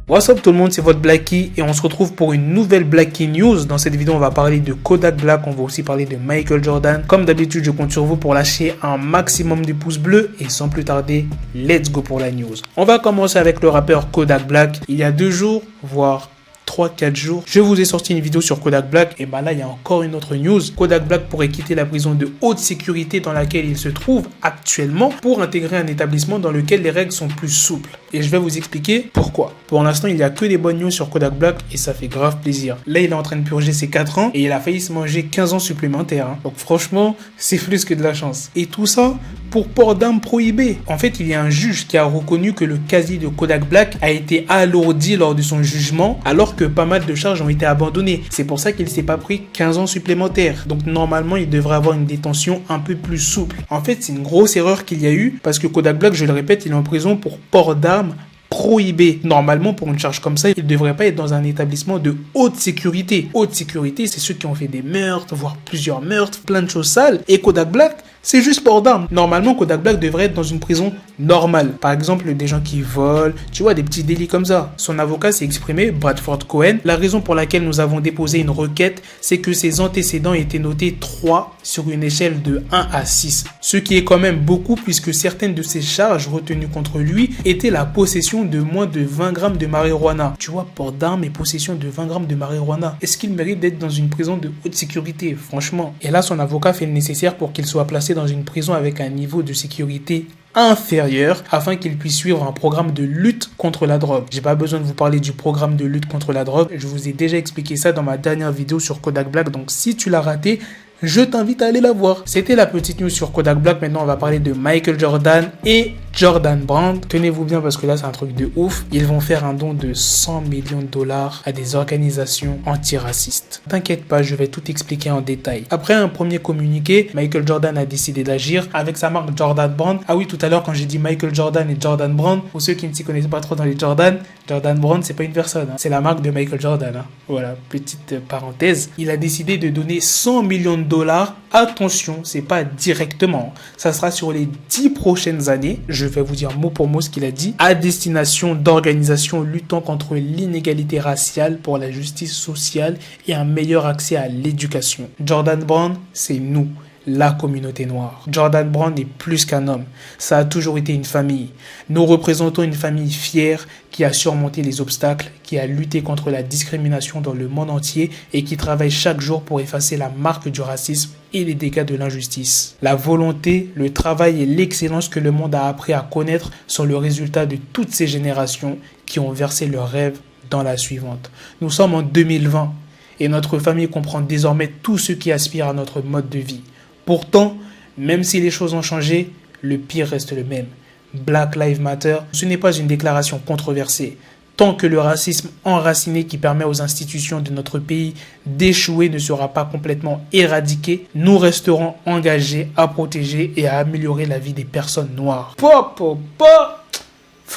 What's up tout le monde, c'est votre Blackie et on se retrouve pour une nouvelle Blackie News. Dans cette vidéo, on va parler de Kodak Black, on va aussi parler de Michael Jordan. Comme d'habitude, je compte sur vous pour lâcher un maximum de pouces bleus et sans plus tarder, let's go pour la news. On va commencer avec le rappeur Kodak Black. Il y a 2 jours, voire 3-4 jours, je vous ai sorti une vidéo sur Kodak Black et là il y a encore une autre news. Kodak Black pourrait quitter la prison de haute sécurité dans laquelle il se trouve actuellement pour intégrer un établissement dans lequel les règles sont plus souples. Et je vais vous expliquer pourquoi. Pour l'instant il n'y a que des bonnes news sur Kodak Black et ça fait grave plaisir. Là il est en train de purger ses 4 ans et il a failli se manger 15 ans supplémentaires. Donc franchement c'est plus que de la chance. Et tout ça pour port d'armes prohibé. En fait il y a un juge qui a reconnu que le casier de Kodak Black a été alourdi lors de son jugement alors que pas mal de charges ont été abandonnées. C'est pour ça qu'il ne s'est pas pris 15 ans supplémentaires. Donc normalement, il devrait avoir une détention un peu plus souple. En fait, c'est une grosse erreur qu'il y a eu parce que Kodak Black, je le répète, il est en prison pour port d'armes prohibé. Normalement, pour une charge comme ça, il ne devrait pas être dans un établissement de haute sécurité. Haute sécurité, c'est ceux qui ont fait des meurtres, voire plusieurs meurtres, plein de choses sales. Et Kodak Black, c'est juste port d'armes. Normalement, Kodak Black devrait être dans une prison normale. Par exemple, des gens qui volent, tu vois, des petits délits comme ça. Son avocat s'est exprimé, Bradford Cohen. La raison pour laquelle nous avons déposé une requête, c'est que ses antécédents étaient notés 3 sur une échelle de 1 à 6. Ce qui est quand même beaucoup puisque certaines de ces charges retenues contre lui étaient la possession de moins de 20 grammes de marijuana. Tu vois, port d'armes et possession de 20 grammes de marijuana. Est-ce qu'il mérite d'être dans une prison de haute sécurité? Franchement. Et là, son avocat fait le nécessaire pour qu'il soit placé dans une prison avec un niveau de sécurité inférieur afin qu'il puisse suivre un programme de lutte contre la drogue. J'ai pas besoin de vous parler du programme de lutte contre la drogue. Je vous ai déjà expliqué ça dans ma dernière vidéo sur Kodak Black. Donc si tu l'as raté, je t'invite à aller la voir. C'était la petite news sur Kodak Black. Maintenant, on va parler de Michael Jordan et Jordan Brand. Tenez-vous bien parce que là, c'est un truc de ouf. Ils vont faire un don de 100 millions de dollars à des organisations antiracistes. T'inquiète pas, je vais tout expliquer en détail. Après un premier communiqué, Michael Jordan a décidé d'agir avec sa marque Jordan Brand. Ah oui, tout à l'heure, quand j'ai dit Michael Jordan et Jordan Brand, pour ceux qui ne s'y connaissent pas trop dans les Jordan, Jordan Brand, c'est pas une personne, hein. C'est la marque de Michael Jordan. Hein. Voilà, petite parenthèse. Il a décidé de donner 100 millions de dollars. Attention, c'est pas directement. Ça sera sur les 10 prochaines années. Je vais vous dire mot pour mot ce qu'il a dit. À destination d'organisations luttant contre l'inégalité raciale pour la justice sociale et un meilleur accès à l'éducation. Jordan Brand, c'est nous. La communauté noire. Jordan Brand est plus qu'un homme. Ça a toujours été une famille. Nous représentons une famille fière qui a surmonté les obstacles, qui a lutté contre la discrimination dans le monde entier et qui travaille chaque jour pour effacer la marque du racisme et les dégâts de l'injustice. La volonté, le travail et l'excellence que le monde a appris à connaître sont le résultat de toutes ces générations qui ont versé leurs rêves dans la suivante. Nous sommes en 2020 et notre famille comprend désormais tous ceux qui aspirent à notre mode de vie. Pourtant, même si les choses ont changé, le pire reste le même. Black Lives Matter, ce n'est pas une déclaration controversée. Tant que le racisme enraciné qui permet aux institutions de notre pays d'échouer ne sera pas complètement éradiqué, nous resterons engagés à protéger et à améliorer la vie des personnes noires.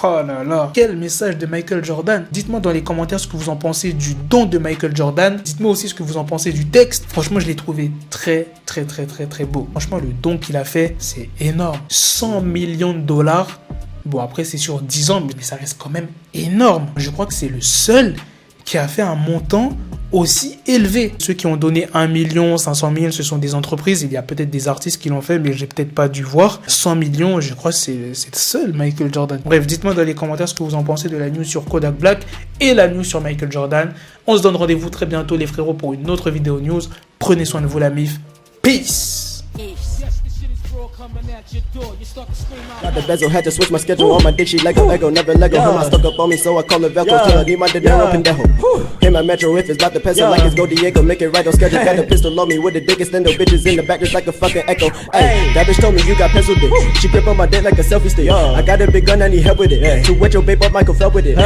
Oh là là, quel message de Michael Jordan. Dites-moi dans les commentaires ce que vous en pensez du don de Michael Jordan. Dites-moi aussi ce que vous en pensez du texte. Franchement, je l'ai trouvé très beau. Franchement, le don qu'il a fait, c'est énorme. 100 millions de dollars. Bon, après, c'est sur 10 ans, mais ça reste quand même énorme. Je crois que c'est le seul qui a fait un montant aussi élevé. Ceux qui ont donné 1 million, 500 000, ce sont des entreprises. Il y a peut-être des artistes qui l'ont fait, mais j'ai peut-être pas dû voir. 100 millions, je crois que c'est le seul Michael Jordan. Bref, dites-moi dans les commentaires ce que vous en pensez de la news sur Kodak Black et la news sur Michael Jordan. On se donne rendez-vous très bientôt les frérots pour une autre vidéo news. Prenez soin de vous la mif. Peace. Got the bezel, had to switch my schedule. On my dick, she like a Lego, never Lego. Him, I stuck up on me, so I call it Velcro. Till I need my dinero pendejo. Him, my metro, if it's about the peso, like it's Go Diego, make it right on schedule. Got the pistol on me with the dick extendo. Bitches in the back, just like a fucking echo. Ay, that bitch told me you got pencil dick. She grip on my dick like a selfie stick. I got a big gun, I need help with it. To wet your babe up, Michael fell with it.